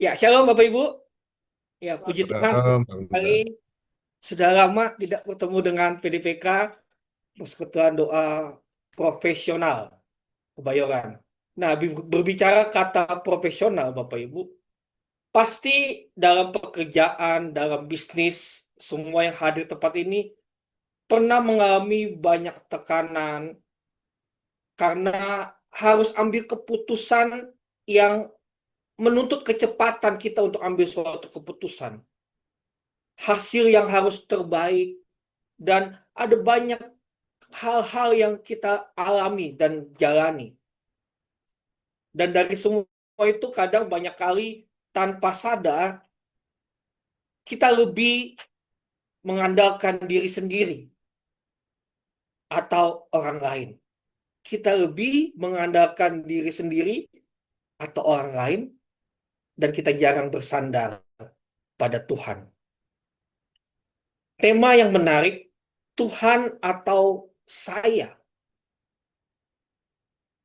Ya, shalom Bapak Ibu. Ya, puji Tuhan Salam, Bang sekali Gita. sudah lama tidak bertemu dengan PDPK, Persekutuan Doa Profesional Kebayoran. Nah, berbicara kata profesional Bapak Ibu, pasti dalam pekerjaan, dalam bisnis, semua yang hadir tempat ini pernah mengalami banyak tekanan karena harus ambil keputusan yang menuntut kecepatan kita untuk ambil suatu keputusan. Hasil yang harus terbaik, dan ada banyak hal-hal yang kita alami dan jalani. Dan dari semua itu kadang banyak kali tanpa sadar kita lebih mengandalkan diri sendiri atau orang lain. Kita lebih mengandalkan diri sendiri atau orang lain, dan kita jarang bersandar pada Tuhan. Tema yang menarik, Tuhan atau saya.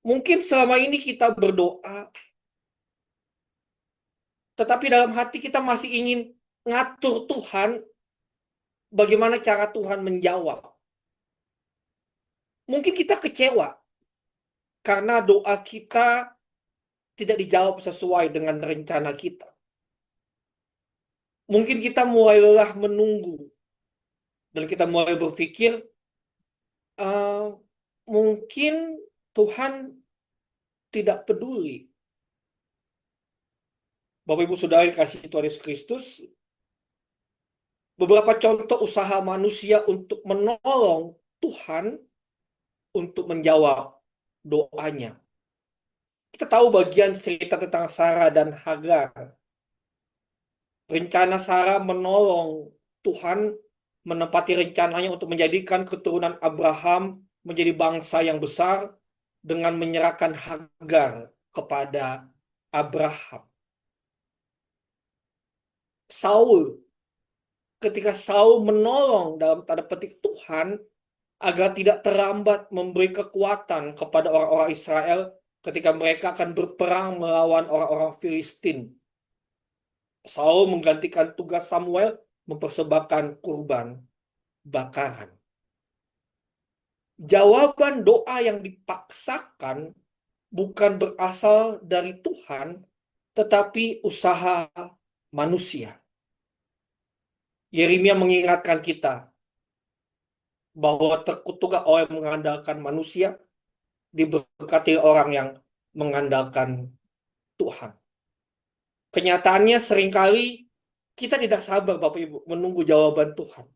Mungkin selama ini kita berdoa, tetapi dalam hati kita masih ingin ngatur Tuhan, bagaimana cara Tuhan menjawab. Mungkin kita kecewa karena doa kita tidak dijawab sesuai dengan rencana kita. Mungkin kita mulai lelah menunggu, dan kita mulai berpikir, "Eh, mungkin Tuhan tidak peduli." Bapak Ibu Saudara kasih Tuhan Yesus Kristus, beberapa contoh usaha manusia untuk menolong Tuhan untuk menjawab doanya. Kita tahu bagian cerita tentang Sarah dan Hagar. Rencana Sarah menolong Tuhan menepati rencananya untuk menjadikan keturunan Abraham menjadi bangsa yang besar dengan menyerahkan Hagar kepada Abraham. Saul, ketika Saul menolong dalam tanda petik Tuhan agar tidak terlambat memberi kekuatan kepada orang-orang Israel ketika mereka akan berperang melawan orang-orang Filistin. Saul menggantikan tugas Samuel mempersembahkan kurban bakaran. Jawaban doa yang dipaksakan bukan berasal dari Tuhan, tetapi usaha manusia. Yeremia mengingatkan kita bahwa terkutuklah orang yang mengandalkan manusia, diberkati orang yang mengandalkan Tuhan. Kenyataannya seringkali kita tidak sabar Bapak Ibu menunggu jawaban Tuhan.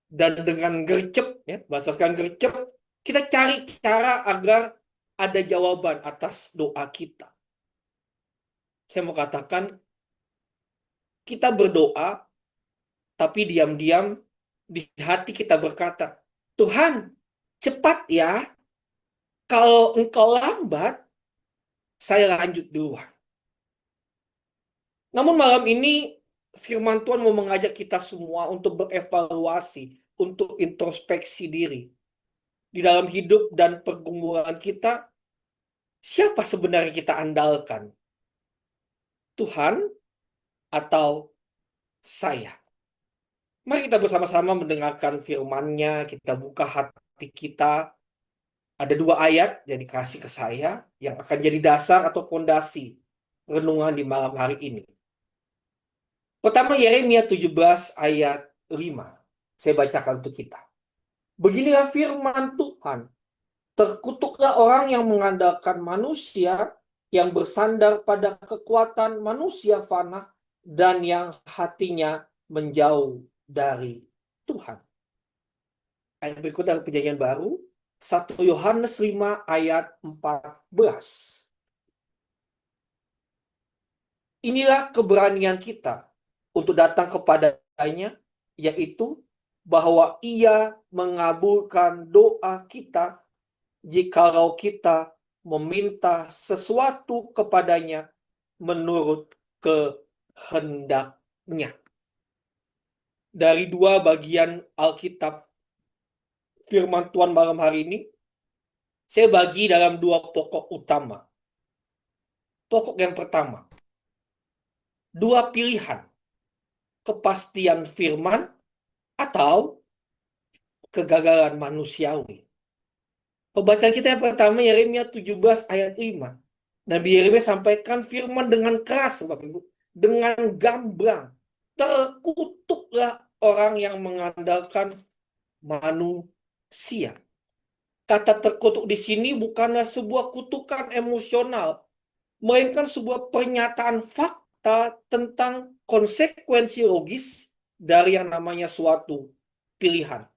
Dan dengan gercep, ya, bahasa sekarang gercep, kita cari cara agar ada jawaban atas doa kita. Saya mau katakan, kita berdoa, tapi diam-diam di hati kita berkata, Tuhan, cepat ya, kalau engkau lambat, saya lanjut duluan. Namun malam ini, firman Tuhan mau mengajak kita semua untuk berevaluasi, untuk introspeksi diri. Di dalam hidup dan pergumulan kita, siapa sebenarnya kita andalkan? Tuhan atau saya? Mari kita bersama-sama mendengarkan firman-Nya, kita buka hati kita. Ada dua ayat yang dikasih ke saya yang akan jadi dasar atau fondasi renungan di malam hari ini. Pertama, Yeremia 17 ayat 5. Saya bacakan untuk kita. Beginilah firman Tuhan. Terkutuklah orang yang mengandalkan manusia, yang bersandar pada kekuatan manusia fana, dan yang hatinya menjauh dari Tuhan. Ayat berikut dari Perjanjian Baru, 1 Yohanes 5 ayat 14. Inilah keberanian kita untuk datang kepadanya, yaitu bahwa Ia mengabulkan doa kita jikalau kita meminta sesuatu kepadanya menurut kehendaknya. Dari dua bagian Alkitab firman Tuhan malam hari ini, saya bagi dalam dua pokok utama. Pokok yang pertama, Dua pilihan, kepastian firman atau kegagalan manusiawi. Pembacaan kita yang pertama Yeremia 17 ayat 5. Nabi Yeremia sampaikan firman dengan keras, Bapak Ibu, dengan gamblang. Terkutuklah orang yang mengandalkan manusia. Kata terkutuk di sini bukanlah sebuah kutukan emosional, melainkan sebuah pernyataan fakta tentang konsekuensi logis dari yang namanya suatu pilihan.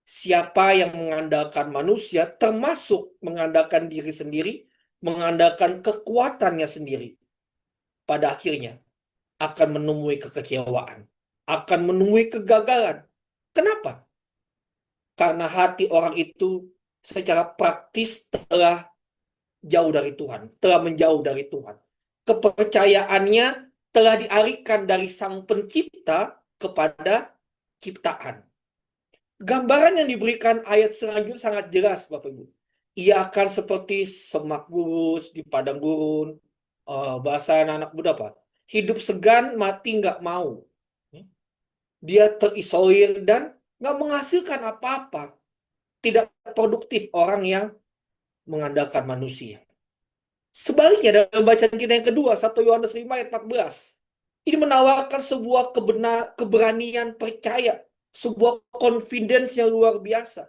Siapa yang mengandalkan manusia, termasuk mengandalkan diri sendiri, mengandalkan kekuatannya sendiri, pada akhirnya akan menemui kekecewaan, akan menemui kegagalan. Kenapa? Karena hati orang itu secara praktis telah jauh dari Tuhan, telah menjauh dari Tuhan. Kepercayaannya telah dialihkan dari Sang Pencipta kepada ciptaan. Gambaran yang diberikan ayat selanjutnya sangat jelas, Bapak Ibu. Ia akan seperti semak gurus di padang gurun. Bahasa anak muda apa? Hidup segan, mati nggak mau. Dia terisolir dan nggak menghasilkan apa-apa. Tidak produktif orang yang mengandalkan manusia. Sebaliknya dalam bacaan kita yang kedua, 1 Yohanes 5 ayat 14. Ini menawarkan sebuah keberanian percaya, sebuah confidence yang luar biasa.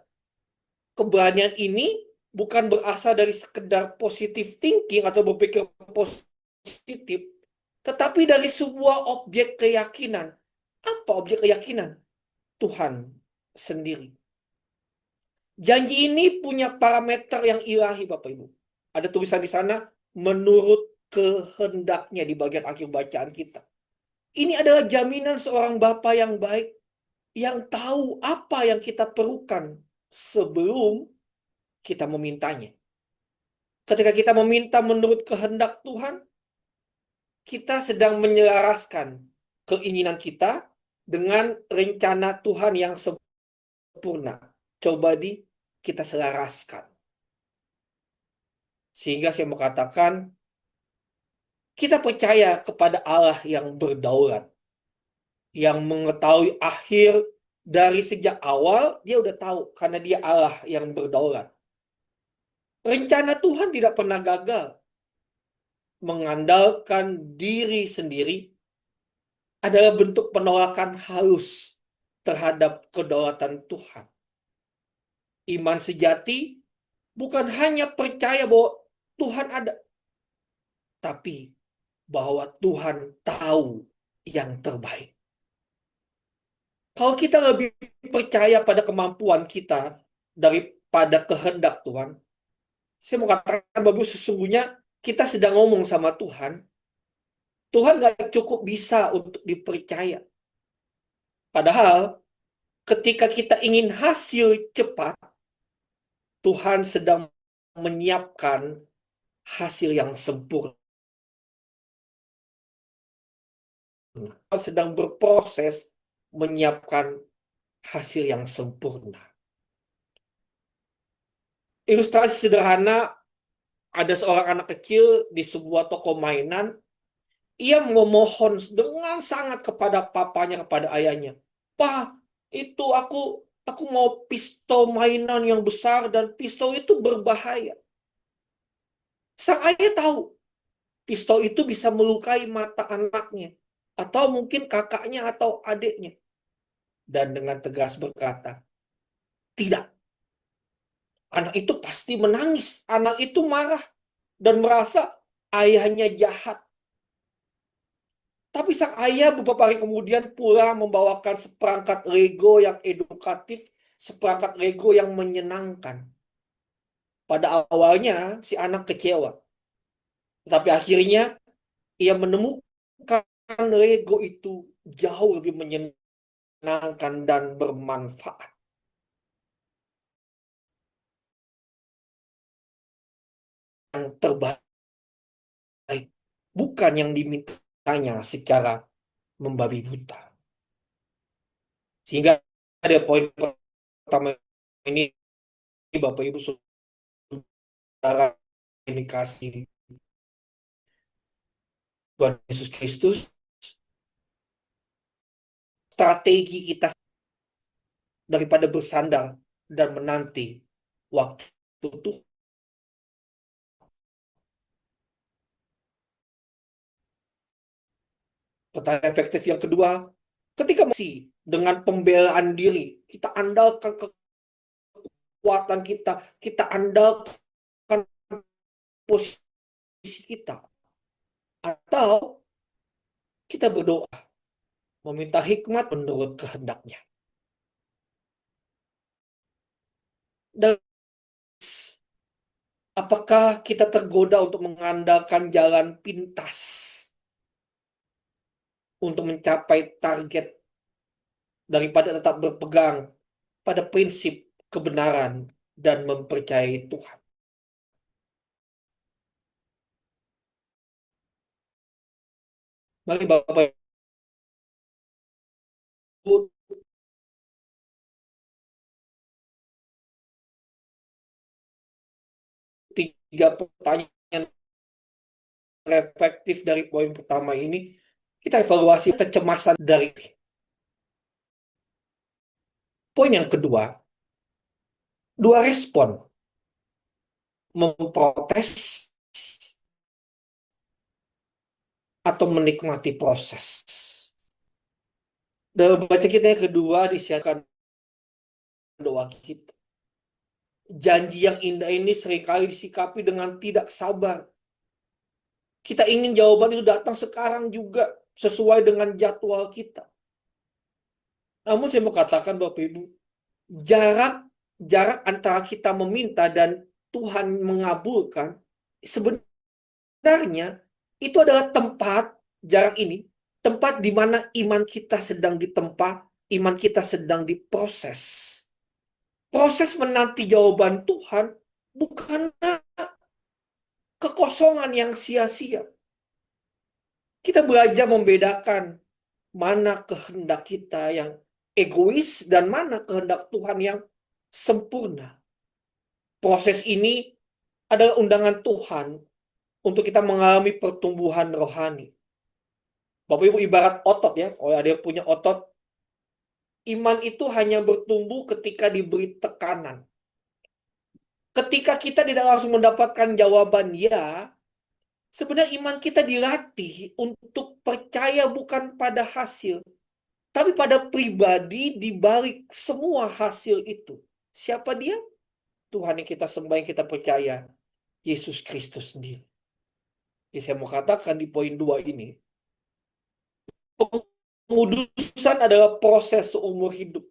Keberanian ini bukan berasal dari sekedar positive thinking atau berpikir positif, tetapi dari sebuah objek keyakinan. Apa objek keyakinan? Tuhan sendiri. Janji ini punya parameter yang ilahi, Bapak Ibu. Ada tulisan di sana, menurut kehendaknya di bagian akhir bacaan kita. Ini adalah jaminan seorang Bapa yang baik, yang tahu apa yang kita perlukan sebelum kita memintanya. Ketika kita meminta menurut kehendak Tuhan, kita sedang menyelaraskan keinginan kita dengan rencana Tuhan yang sempurna. Coba kita selaraskan. Sehingga saya mau katakan, kita percaya kepada Allah yang berdaulat, yang mengetahui akhir dari sejak awal, dia udah tahu karena dia Allah yang berdaulat. Rencana Tuhan tidak pernah gagal. Mengandalkan diri sendiri adalah bentuk penolakan halus terhadap kedaulatan Tuhan. Iman sejati bukan hanya percaya bahwa Tuhan ada, tapi bahwa Tuhan tahu yang terbaik. Kalau kita lebih percaya pada kemampuan kita daripada kehendak Tuhan, saya mau katakan bahwa sesungguhnya kita sedang ngomong sama Tuhan. Tuhan gak cukup bisa untuk dipercaya. Padahal ketika kita ingin hasil cepat, Tuhan sedang menyiapkan hasil yang sempurna. Tuhan sedang berproses menyiapkan hasil yang sempurna. Ilustrasi sederhana, ada seorang anak kecil di sebuah toko mainan. Ia memohon dengan sangat kepada papanya, kepada ayahnya. Pak, itu aku mau pistol mainan yang besar dan pistol itu berbahaya. Sang ayah tahu pistol itu bisa melukai mata anaknya atau mungkin kakaknya atau adiknya. Dan dengan tegas berkata, tidak. Anak itu pasti menangis. Anak itu marah dan merasa ayahnya jahat. Tapi sang ayah beberapa hari kemudian pulang membawakan seperangkat Lego yang edukatif, seperangkat Lego yang menyenangkan. Pada awalnya si anak kecewa. Tetapi akhirnya ia menemukan Lego itu jauh lebih menyenangkan dan bermanfaat. Yang terbaik. Bukan yang dimintanya secara membabi buta. Sehingga ada poin pertama ini, Bapak Ibu Saudara, ini kasih Tuhan Yesus Kristus, strategi kita daripada bersandar dan menanti waktu itu. Pertahanan efektif yang kedua, ketika masih dengan pembelaan diri, kita andalkan kekuatan kita, kita andalkan posisi kita, atau kita berdoa, meminta hikmat menurut kehendaknya. Dan apakah kita tergoda untuk mengandalkan jalan pintas untuk mencapai target daripada tetap berpegang pada prinsip kebenaran dan mempercayai Tuhan? Mari Bapak Ibu, 3 pertanyaan efektif dari poin pertama ini, kita evaluasi kecemasan dari poin yang kedua. 2 respon: memprotes atau menikmati proses. Dalam baca kita yang kedua disiapkan doa kita. Janji yang indah ini seringkali disikapi dengan tidak sabar. Kita ingin jawaban itu datang sekarang juga, sesuai dengan jadwal kita. Namun saya mau katakan Bapak Ibu, jarak antara kita meminta dan Tuhan mengabulkan, sebenarnya itu adalah jarak ini, tempat di mana iman kita sedang ditempa, iman kita sedang diproses. Proses menanti jawaban Tuhan bukanlah kekosongan yang sia-sia. Kita belajar membedakan mana kehendak kita yang egois dan mana kehendak Tuhan yang sempurna. Proses ini adalah undangan Tuhan untuk kita mengalami pertumbuhan rohani. Bapak Ibu ibarat otot ya, kalau ada yang punya otot, iman itu hanya bertumbuh ketika diberi tekanan. Ketika kita tidak langsung mendapatkan jawaban ya, sebenarnya iman kita dilatih untuk percaya bukan pada hasil, tapi pada pribadi di balik semua hasil itu. Siapa dia? Tuhan yang kita sembah, yang kita percaya, Yesus Kristus sendiri. Jadi saya mau katakan di poin 2 ini, pengudusan adalah proses seumur hidup,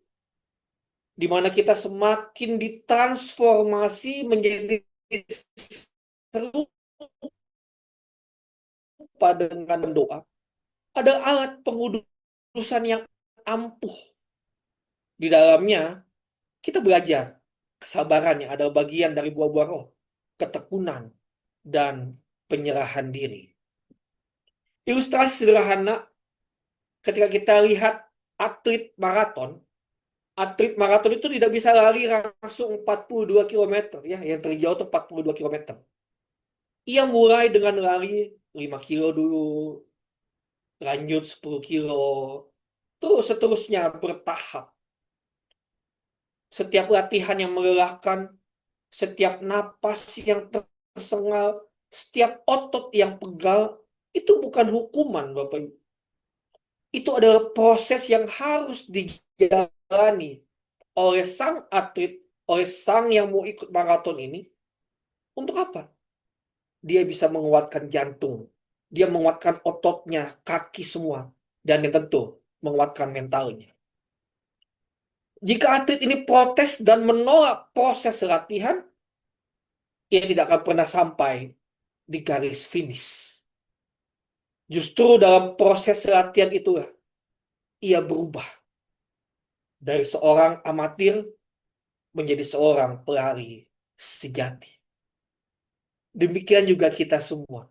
di mana kita semakin ditransformasi menjadi serupa dengan doa. Ada alat pengudusan yang ampuh. Di dalamnya kita belajar kesabaran yang adalah bagian dari buah-buah roh, ketekunan, dan penyerahan diri. Ilustrasi sederhana, ketika kita lihat atlet maraton itu tidak bisa lari langsung 42 km ya, yang terjauh itu 42 km. Ia mulai dengan lari 5 kilo dulu, lanjut 10 kilo, terus seterusnya bertahap. Setiap latihan yang melelahkan, setiap napas yang tersengal, setiap otot yang pegal, itu bukan hukuman Bapak Ibu. Itu adalah proses yang harus dijalani oleh sang atlet, oleh sang yang mau ikut maraton ini. Untuk apa? Dia bisa menguatkan jantung, dia menguatkan ototnya, kaki semua, dan yang tentu menguatkan mentalnya. Jika atlet ini protes dan menolak proses latihan, ia tidak akan pernah sampai di garis finish. Justru dalam proses latihan itulah ia berubah dari seorang amatir menjadi seorang pelari sejati. Demikian juga kita semua.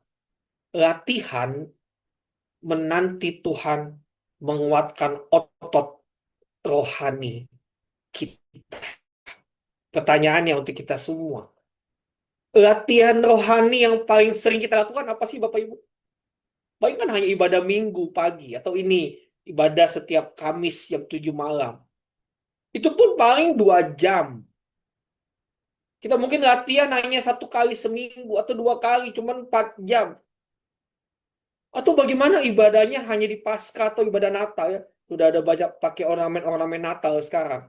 Latihan menanti Tuhan menguatkan otot rohani kita. Pertanyaannya untuk kita semua, latihan rohani yang paling sering kita lakukan apa sih Bapak Ibu? Paling kan hanya ibadah minggu pagi, atau ini ibadah setiap Kamis jam 7 malam. Itu pun paling 2 jam. Kita mungkin latihan hanya 1 kali seminggu atau 2 kali, cuman 4 jam. Atau bagaimana ibadahnya hanya di Paskah atau ibadah Natal ya. Sudah ada banyak pakai ornamen-ornamen Natal sekarang.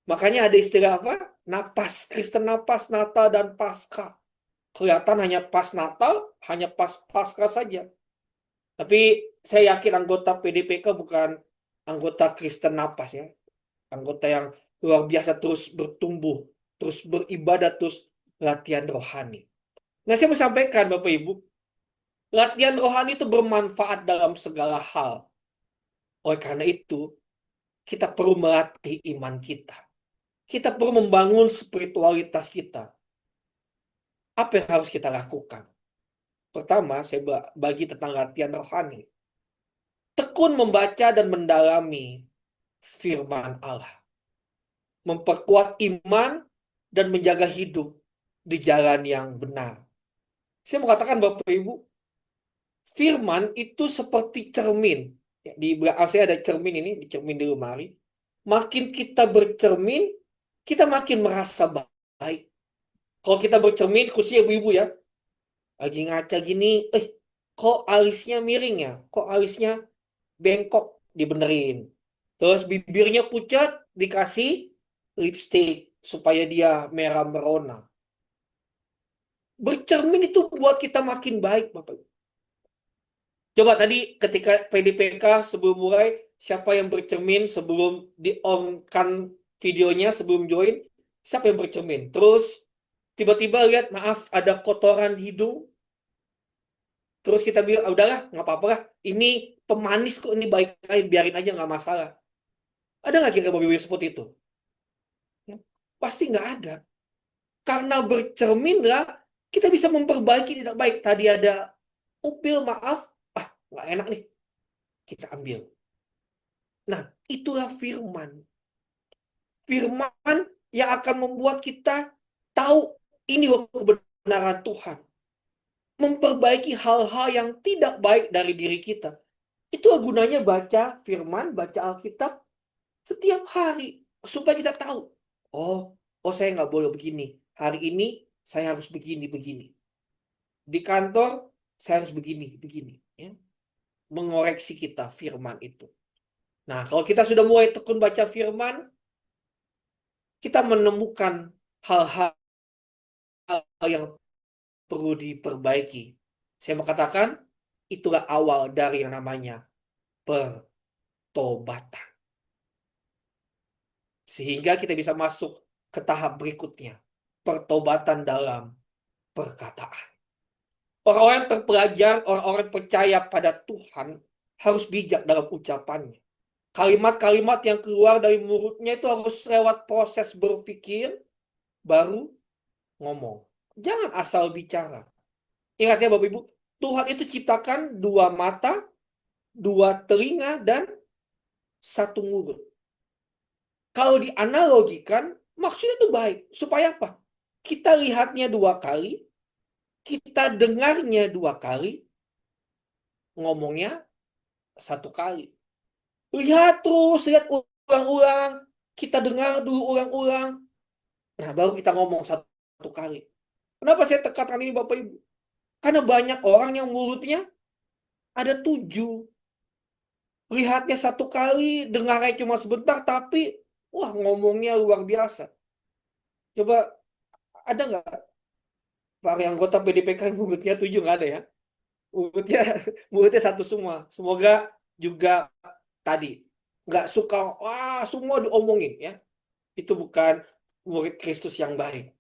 Makanya ada istilah apa? Napas, Kristen napas, Natal dan Paskah. Kelihatan hanya pas Natal, hanya pas Paskah saja. Tapi saya yakin anggota PDPK bukan anggota Kristen napas ya. Anggota yang luar biasa terus bertumbuh, terus beribadah, terus latihan rohani. Nah, saya mau sampaikan Bapak Ibu, latihan rohani itu bermanfaat dalam segala hal. Oleh karena itu, kita perlu melatih iman kita. Kita perlu membangun spiritualitas kita. Apa yang harus kita lakukan? Pertama, saya bagi tentang latihan rohani. Tekun membaca dan mendalami firman Allah. Memperkuat iman dan menjaga hidup di jalan yang benar. Saya mau katakan Bapak Ibu, firman itu seperti cermin. Ya, di belakang saya ada cermin ini, di cermin di lemari. Makin kita bercermin, kita makin merasa baik. Kalau kita bercermin, khususnya ibu-ibu ya, lagi ngaca gini, kok alisnya miring ya? Kok alisnya bengkok? Dibenerin. Terus bibirnya pucat, dikasih lipstick supaya dia merah merona. Bercermin itu buat kita makin baik, Bapak. Coba tadi ketika PDPK sebelum mulai, siapa yang bercermin sebelum di-on-kan videonya, sebelum join, siapa yang bercermin? Terus tiba-tiba lihat, maaf, ada kotoran hidung. Terus kita bilang, "Ah, udahlah, nggak apa-apa lah. Ini pemanis kok, ini baik aja, biarin aja, nggak masalah." Ada nggak kira-kira baby seperti itu? Ya, pasti nggak ada. Karena bercerminlah, kita bisa memperbaiki tidak baik. Tadi ada upil, maaf, nggak enak nih, kita ambil. Nah, itulah firman. Firman yang akan membuat kita tahu ini loh kebenaran Tuhan. Memperbaiki hal-hal yang tidak baik dari diri kita. Itulah gunanya baca firman, baca Alkitab setiap hari. Supaya kita tahu, oh, saya nggak boleh begini. Hari ini saya harus begini. Di kantor, saya harus begini. Ya. Mengoreksi kita firman itu. Nah, kalau kita sudah mulai tekun baca firman, kita menemukan hal-hal yang perlu diperbaiki. Saya mau katakan, itulah awal dari yang namanya pertobatan. Sehingga kita bisa masuk ke tahap berikutnya. Pertobatan dalam perkataan. Orang-orang yang terpelajar, orang-orang yang percaya pada Tuhan harus bijak dalam ucapannya. Kalimat-kalimat yang keluar dari mulutnya itu harus lewat proses berpikir, baru ngomong. Jangan asal bicara. Ingat ya Bapak Ibu, Tuhan itu ciptakan 2 mata, 2 telinga, dan 1 mulut. Kalau dianalogikan, maksudnya itu baik. Supaya apa? Kita lihatnya 2 kali, kita dengarnya 2 kali, ngomongnya 1 kali. Lihat terus, lihat ulang-ulang. Kita dengar dulu ulang-ulang. Nah, baru kita ngomong 1 kali. Kenapa saya tekankan ini Bapak Ibu? Karena banyak orang yang mulutnya ada 7. Lihatnya 1 kali, dengarnya cuma sebentar, tapi wah ngomongnya luar biasa. Coba ada nggak Pak anggota PDPK yang mulutnya 7? Nggak ada ya? Mulutnya, mulutnya 1 semua. Semoga juga tadi nggak suka, wah semua diomongin ya. Itu bukan murid Kristus yang baik.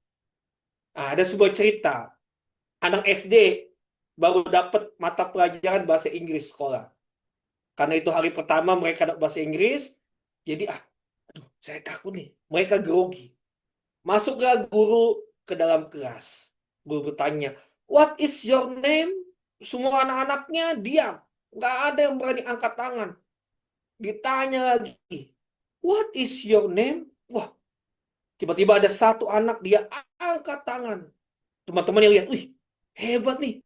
Nah, ada sebuah cerita. Anak SD baru dapat mata pelajaran bahasa Inggris sekolah. Karena itu hari pertama mereka dapat bahasa Inggris, jadi aduh, saya takut nih. Mereka grogi. Masuklah guru ke dalam kelas. Guru bertanya, "What is your name?" Semua anak-anaknya diam. Nggak ada yang berani angkat tangan. Ditanya lagi, "What is your name?" Wah, tiba-tiba ada 1 anak, dia angkat tangan. Teman-temannya lihat, wih, hebat nih.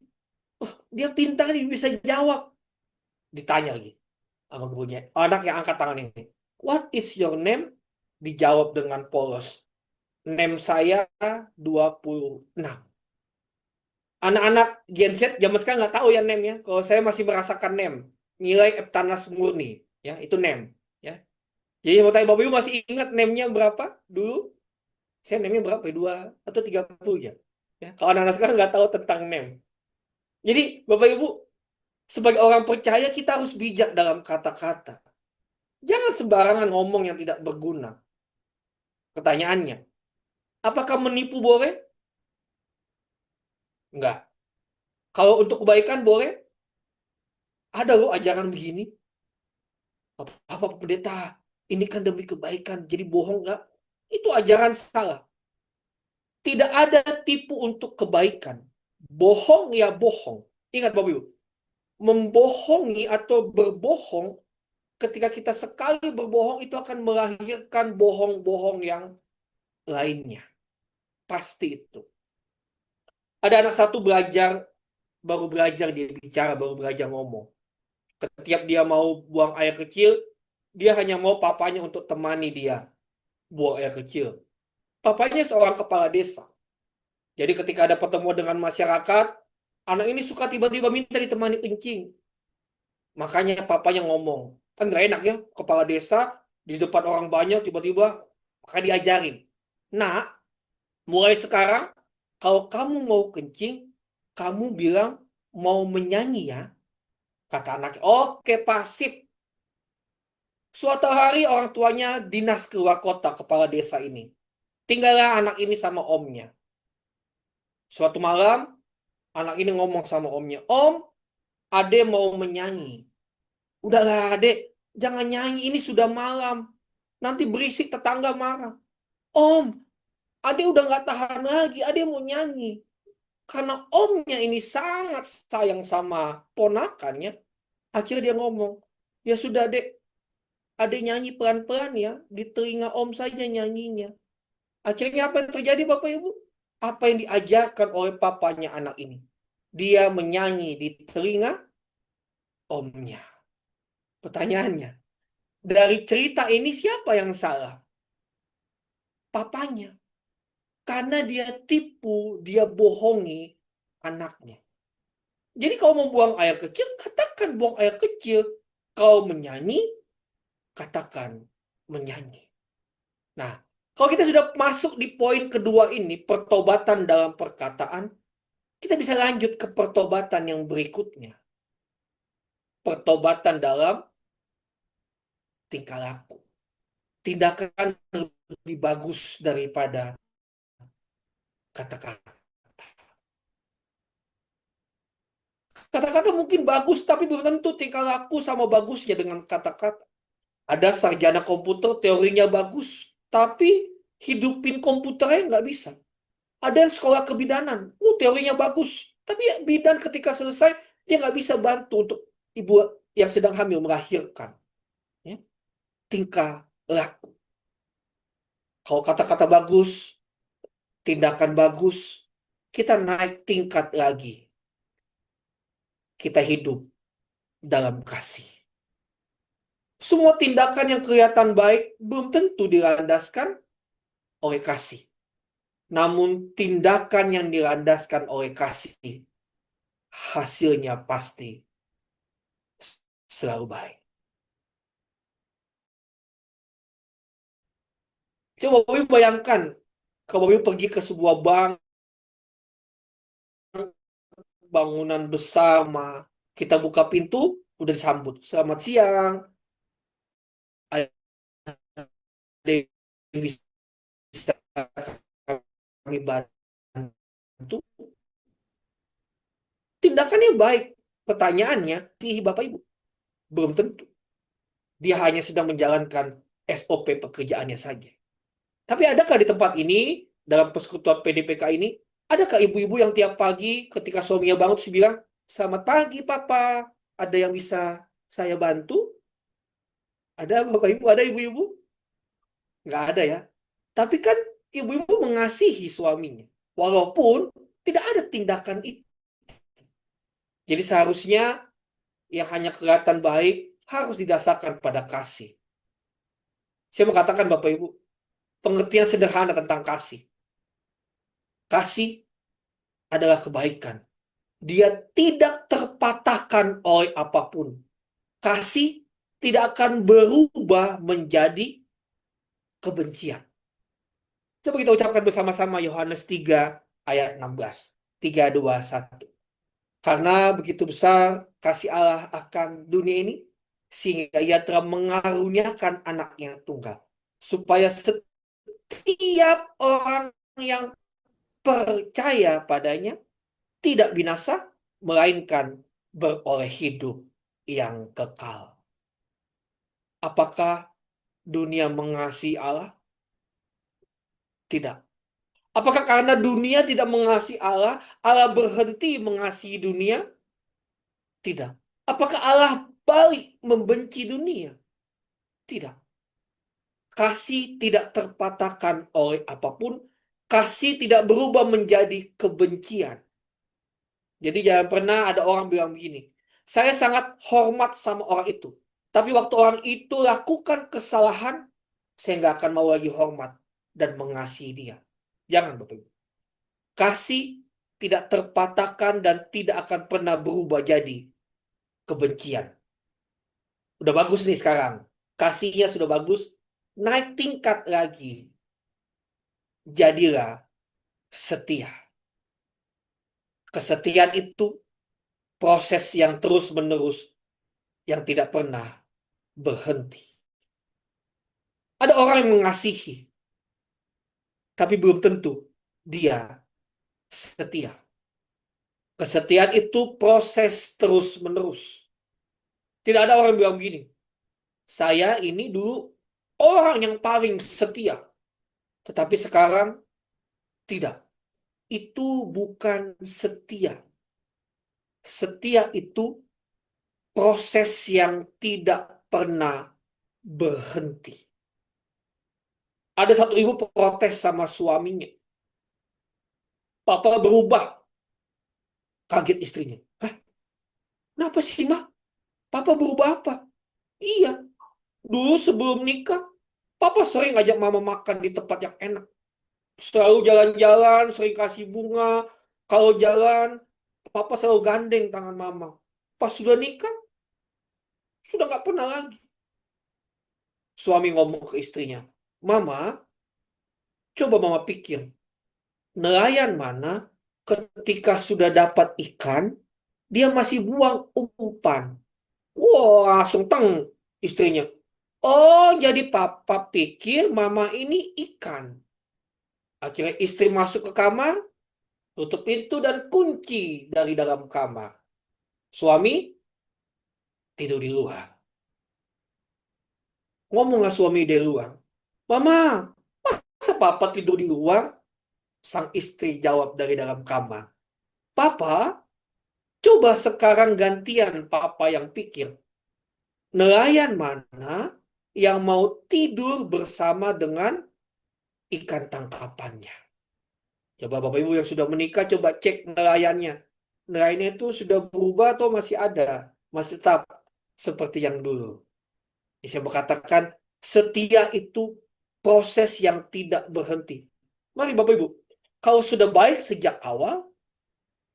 Wah, dia pintar nih, bisa jawab. Ditanya lagi, sama gurunya. Anak yang angkat tangan ini. What is your name? Dijawab dengan polos. Name saya 26. Anak-anak Gen Z zaman sekarang nggak tahu ya name-nya. Kalau saya masih merasakan name. Nilai Eptanas murni. Ya, itu name. Ya. Jadi mau tanya Bapak Ibu masih ingat name-nya berapa dulu? Saya name-nya berapa ya? 2 atau 30 ya? Ya. Kalau anak-anak sekarang nggak tahu tentang name. Jadi Bapak Ibu, sebagai orang percaya kita harus bijak dalam kata-kata. Jangan sembarangan ngomong yang tidak berguna. Pertanyaannya, apakah menipu boleh? Enggak. Kalau untuk kebaikan boleh? Ada loh ajaran begini. Apa pendeta? Ini kan demi kebaikan, jadi bohong enggak? Itu ajaran salah. Tidak ada tipu untuk kebaikan. Bohong ya bohong. Ingat Bapak Ibu, membohongi atau berbohong, ketika kita sekali berbohong itu akan melahirkan bohong-bohong yang lainnya. Pasti itu. Ada anak satu baru belajar dia bicara, baru belajar ngomong. Setiap dia mau buang air kecil, dia hanya mau papanya untuk temani dia buang air kecil. Papanya seorang kepala desa. Jadi ketika ada pertemuan dengan masyarakat, anak ini suka tiba-tiba minta ditemani kencing. Makanya papanya ngomong, kan gak enak ya, kepala desa di depan orang banyak tiba-tiba, maka diajarin. Nah, mulai sekarang, kalau kamu mau kencing, kamu bilang mau menyanyi ya. Kata anaknya, oke pasif. Suatu hari orang tuanya dinas keluar kota, kepala desa ini. Tinggallah anak ini sama omnya. Suatu malam, anak ini ngomong sama omnya, Om, Ade mau menyanyi. Udahlah adek, jangan nyanyi, ini sudah malam. Nanti berisik tetangga marah. Om, Ade udah gak tahan lagi, Ade mau nyanyi. Karena omnya ini sangat sayang sama ponakannya, akhirnya dia ngomong, ya sudah dek, Ade nyanyi pelan-pelan ya, di telinga om saja nyanyinya. Akhirnya apa yang terjadi Bapak Ibu? Apa yang diajarkan oleh papanya anak ini? Dia menyanyi di telinga omnya. Pertanyaannya, dari cerita ini siapa yang salah? Papanya. Karena dia tipu, dia bohongi anaknya. Jadi kalau mau buang air kecil, katakan buang air kecil. Kalau menyanyi, katakan menyanyi. Nah, kalau kita sudah masuk di poin kedua ini, pertobatan dalam perkataan, kita bisa lanjut ke pertobatan yang berikutnya. Pertobatan dalam tingkah laku. Tindakan lebih bagus daripada kata-kata. Kata-kata mungkin bagus, tapi belum tentu tingkah laku sama bagusnya dengan kata-kata. Ada sarjana komputer, teorinya bagus, tapi hidupin komputernya nggak bisa. Ada yang sekolah kebidanan, teorinya bagus, tapi bidan ketika selesai, dia nggak bisa bantu untuk ibu yang sedang hamil melahirkan. Ya. Tingkah laku. Kalau kata-kata bagus, tindakan bagus, kita naik tingkat lagi. Kita hidup dalam kasih. Semua tindakan yang kelihatan baik belum tentu dilandaskan oleh kasih. Namun tindakan yang dilandaskan oleh kasih, hasilnya pasti selalu baik. Coba Bapak Ibu bayangkan, kalau Bapak Ibu pergi ke sebuah bank, bangunan besar, kita buka pintu, udah disambut. Selamat siang, ada yang bisa kami bantu. Tindakannya baik. Pertanyaannya, sih Bapak Ibu, belum tentu. Dia hanya sedang menjalankan SOP pekerjaannya saja. Tapi adakah di tempat ini, dalam persekutuan PDPK ini, adakah ibu-ibu yang tiap pagi ketika suaminya bangun terus bilang, selamat pagi Papa, ada yang bisa saya bantu? Ada Bapak Ibu, ada ibu-ibu? Nggak ada ya. Tapi kan ibu-ibu mengasihi suaminya. Walaupun tidak ada tindakan itu. Jadi seharusnya yang hanya kelihatan baik, harus didasarkan pada kasih. Saya mau katakan Bapak Ibu, pengertian sederhana tentang kasih. Kasih adalah kebaikan. Dia tidak terpatahkan oleh apapun. Kasih tidak akan berubah menjadi kebencian. Coba kita ucapkan bersama-sama Yohanes 3 ayat 16. 3, 2, 1. Karena begitu besar kasih Allah akan dunia ini, sehingga ia telah mengaruniakan anaknya tunggal. Supaya setiap orang yang percaya padanya tidak binasa, melainkan beroleh hidup yang kekal. Apakah dunia mengasihi Allah? Tidak. Apakah karena dunia tidak mengasihi Allah, Allah berhenti mengasihi dunia? Tidak. Apakah Allah balik membenci dunia? Tidak. Kasih tidak terpatahkan oleh apapun. Kasih tidak berubah menjadi kebencian. Jadi jangan pernah ada orang bilang begini, saya sangat hormat sama orang itu. Tapi waktu orang itu lakukan kesalahan, saya nggak akan mau lagi hormat dan mengasihi dia. Jangan Bapak Ibu. Kasih tidak terpatahkan dan tidak akan pernah berubah jadi kebencian. Udah bagus nih sekarang. Kasihnya sudah bagus. Naik tingkat lagi. Jadilah setia. Kesetiaan itu proses yang terus-menerus yang tidak pernah berhenti. Ada orang yang mengasihi, tapi belum tentu dia setia. Kesetiaan itu proses terus-menerus. Tidak ada orang yang bilang begini, saya ini dulu orang yang paling setia, tetapi sekarang tidak. Itu bukan setia. Setia itu proses yang tidak pernah berhenti. Ada satu ibu protes sama suaminya. Papa berubah. Kaget istrinya. Hah? Kenapa sih, Ma? Papa berubah apa? Iya, dulu sebelum nikah, Papa sering ngajak Mama makan di tempat yang enak. Selalu jalan-jalan, sering kasih bunga. Kalau jalan, Papa selalu gandeng tangan Mama. Pas sudah nikah, sudah nggak pernah lagi. Suami ngomong ke istrinya, Mama, coba Mama pikir, nelayan mana ketika sudah dapat ikan, dia masih buang umpan. Wah, langsung teng istrinya. Oh, jadi Papa pikir Mama ini ikan. Akhirnya istri masuk ke kamar, tutup pintu dan kunci dari dalam kamar. Suami tidur di luar. Ngomonglah suami di luar. Mama, masa Papa tidur di luar? Sang istri jawab dari dalam kamar. Papa, coba sekarang gantian Papa yang pikir. Nelayan mana yang mau tidur bersama dengan ikan tangkapannya? Coba Bapak Ibu yang sudah menikah, coba cek nelayannya. Nelayannya itu sudah berubah atau masih ada? Masih tetap seperti yang dulu. Saya berkatakan, setia itu proses yang tidak berhenti. Mari Bapak Ibu, kalau sudah baik sejak awal,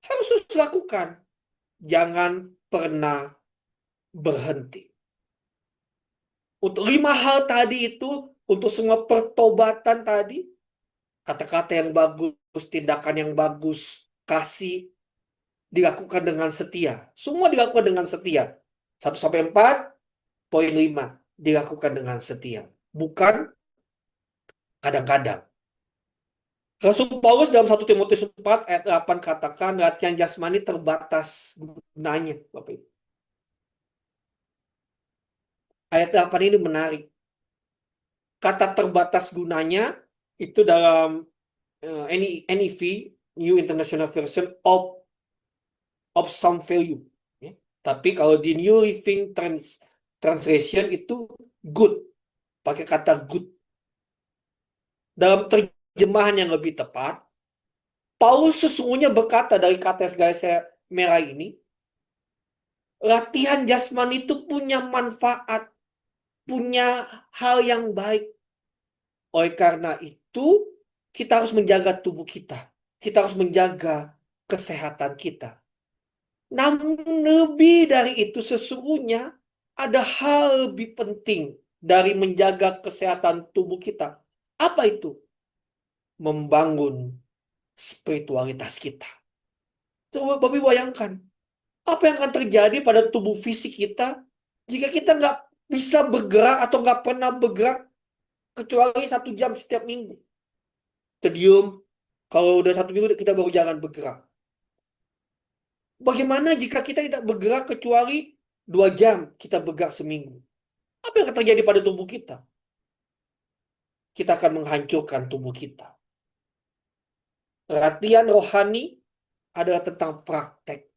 harus terus lakukan. Jangan pernah berhenti. Untuk 5 hal tadi itu, untuk semua pertobatan tadi, kata-kata yang bagus, tindakan yang bagus, kasih, dilakukan dengan setia. Semua dilakukan dengan setia. 1 sampai 4, poin 5, dilakukan dengan setia. Bukan kadang-kadang. Rasul Paulus dalam 1 Timotius 4 ayat 8 katakan latihan jasmani terbatas gunanya, Bapak Ibu. Ayat 8 ini menarik. Kata terbatas gunanya itu dalam NIV, New International Version, of some value. Ya. Tapi kalau di New Living Translation itu good. Pakai kata good. Dalam terjemahan yang lebih tepat, Paulus sesungguhnya berkata dari kata garis merah ini, Latihan jasmani itu punya manfaat, punya hal yang baik. Oleh karena itu, kita harus menjaga tubuh kita. Kita harus menjaga kesehatan kita. Namun lebih dari itu sesungguhnya ada hal lebih penting dari menjaga kesehatan tubuh kita. Apa itu? Membangun spiritualitas kita. Coba Bapak bayangkan, apa yang akan terjadi pada tubuh fisik kita jika kita nggak bisa bergerak atau nggak pernah bergerak kecuali 1 jam setiap minggu. Terdiam, kalau udah 1 minggu kita baru jangan bergerak. Bagaimana jika kita tidak bergerak kecuali 2 jam kita bergerak seminggu? Apa yang akan terjadi pada tubuh kita? Kita akan menghancurkan tubuh kita. Latihan rohani adalah tentang praktek.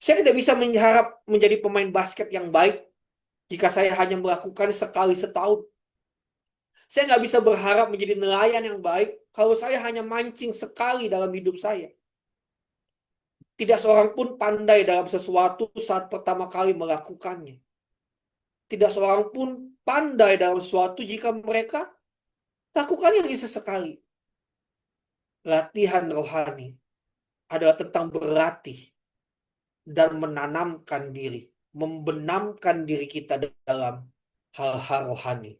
Saya tidak bisa mengharap menjadi pemain basket yang baik jika saya hanya melakukan sekali setahun. Saya nggak bisa berharap menjadi nelayan yang baik kalau saya hanya mancing sekali dalam hidup saya. Tidak seorang pun pandai dalam sesuatu saat pertama kali melakukannya. Tidak seorang pun pandai dalam sesuatu jika mereka lakukannya hanya sesekali. Latihan rohani adalah tentang berlatih dan menanamkan diri, membenamkan diri kita dalam hal-hal rohani.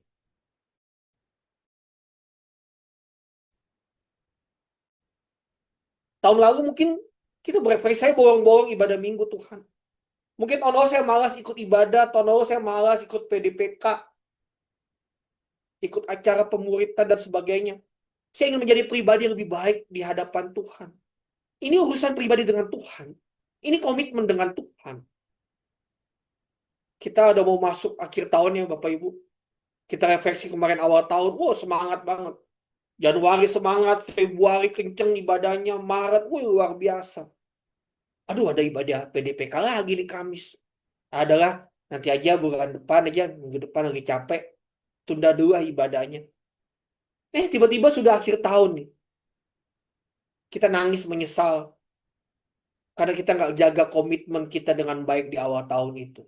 Tahun lalu mungkin kita berefleksi, saya bolong-bolong ibadah minggu Tuhan. Mungkin tahun lalu saya malas ikut ibadah, tahun lalu saya malas ikut PDPK, ikut acara pemuritan dan sebagainya. Saya ingin menjadi pribadi yang lebih baik di hadapan Tuhan. Ini urusan pribadi dengan Tuhan. Ini komitmen dengan Tuhan. Kita udah mau masuk akhir tahun ya Bapak Ibu. Kita refleksi kemarin awal tahun, wow semangat banget. Januari semangat, Februari kenceng ibadahnya, Maret, wih luar biasa. Aduh ada ibadah PDPK lagi di Kamis. Adalah nanti aja bulan depan aja, minggu depan lagi capek. Tunda dulu lah ibadahnya. Tiba-tiba sudah akhir tahun nih. Kita nangis menyesal. Karena kita nggak jaga komitmen kita dengan baik di awal tahun itu.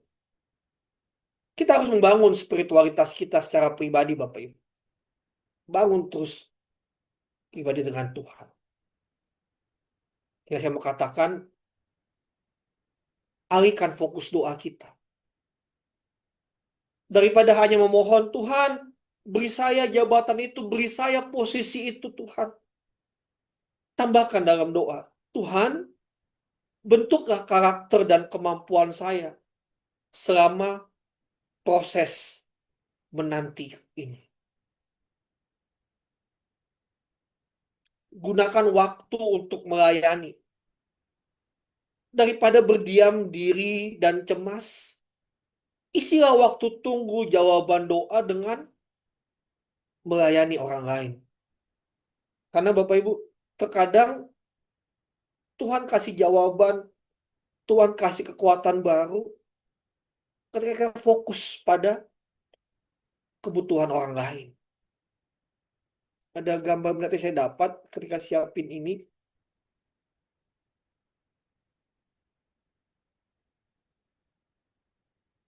Kita harus membangun spiritualitas kita secara pribadi Bapak Ibu. Bangun terus pribadi dengan Tuhan. Yang saya mau katakan, alihkan fokus doa kita. Daripada hanya memohon, Tuhan, beri saya jabatan itu, beri saya posisi itu, Tuhan. Tambahkan dalam doa, Tuhan, bentuklah karakter dan kemampuan saya selama proses menanti ini. Gunakan waktu untuk melayani. Daripada berdiam diri dan cemas, isilah waktu tunggu jawaban doa dengan melayani orang lain. Karena Bapak Ibu, terkadang Tuhan kasih jawaban, Tuhan kasih kekuatan baru ketika kita fokus pada kebutuhan orang lain. Ada gambar berarti saya dapat ketika siapin ini.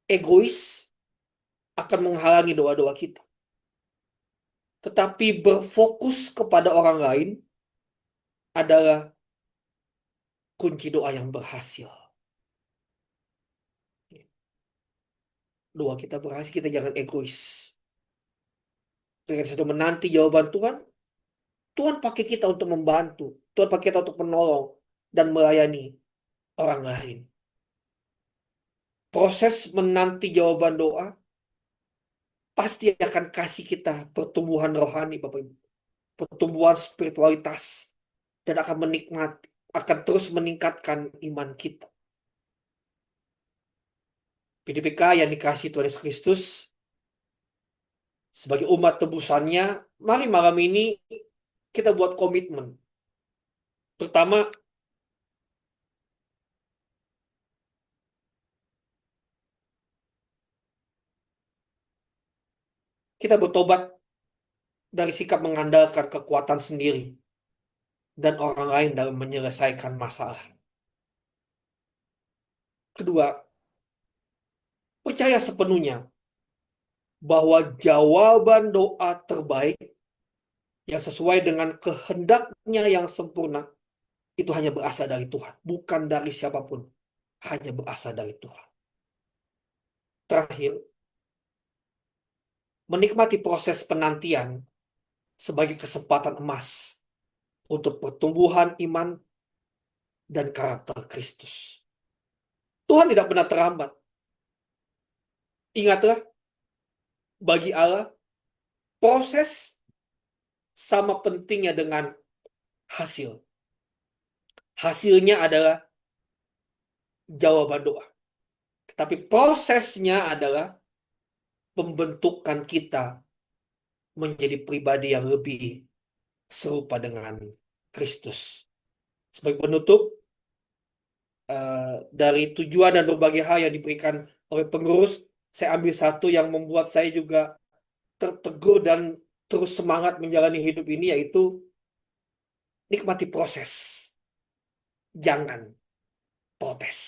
Egois akan menghalangi doa-doa kita. Tetapi berfokus kepada orang lain adalah kunci doa yang berhasil. Doa kita berhasil, kita jangan egois. Ketika kita sudah menanti jawaban Tuhan, Tuhan pakai kita untuk membantu. Tuhan pakai kita untuk menolong dan melayani orang lain. Proses menanti jawaban doa pasti akan kasih kita pertumbuhan rohani, Bapak Ibu. Pertumbuhan spiritualitas. Dan akan menikmati, akan terus meningkatkan iman kita. PDPK yang dikasih Tuhan Yesus Kristus sebagai umat tebusannya, mari malam ini kita buat komitmen. Pertama, kita bertobat dari sikap mengandalkan kekuatan sendiri dan orang lain dalam menyelesaikan masalah. Kedua, percaya sepenuhnya bahwa jawaban doa terbaik yang sesuai dengan kehendaknya yang sempurna itu hanya berasal dari Tuhan, bukan dari siapapun, hanya berasal dari Tuhan. Terakhir, menikmati proses penantian sebagai kesempatan emas untuk pertumbuhan iman dan karakter Kristus. Tuhan tidak pernah terlambat. Ingatlah, bagi Allah, proses sama pentingnya dengan hasil. Hasilnya adalah jawaban doa. Tetapi prosesnya adalah pembentukan kita menjadi pribadi yang lebih serupa dengan Kristus. Sebagai penutup, dari tujuan dan berbagai hal yang diberikan oleh pengurus, saya ambil satu yang membuat saya juga tertegur dan terus semangat menjalani hidup ini, yaitu nikmati proses, jangan protes.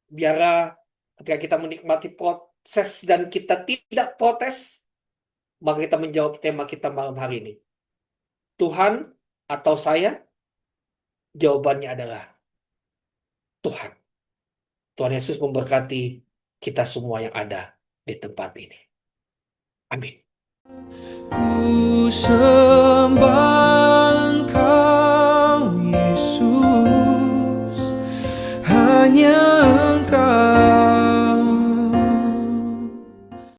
Biarlah ketika kita menikmati proses dan kita tidak protes, maka kita menjawab tema kita malam hari ini. Tuhan atau saya? Jawabannya adalah Tuhan. Tuhan Yesus memberkati kita semua yang ada di tempat ini. Amin. Ku sembah Engkau Yesus, hanya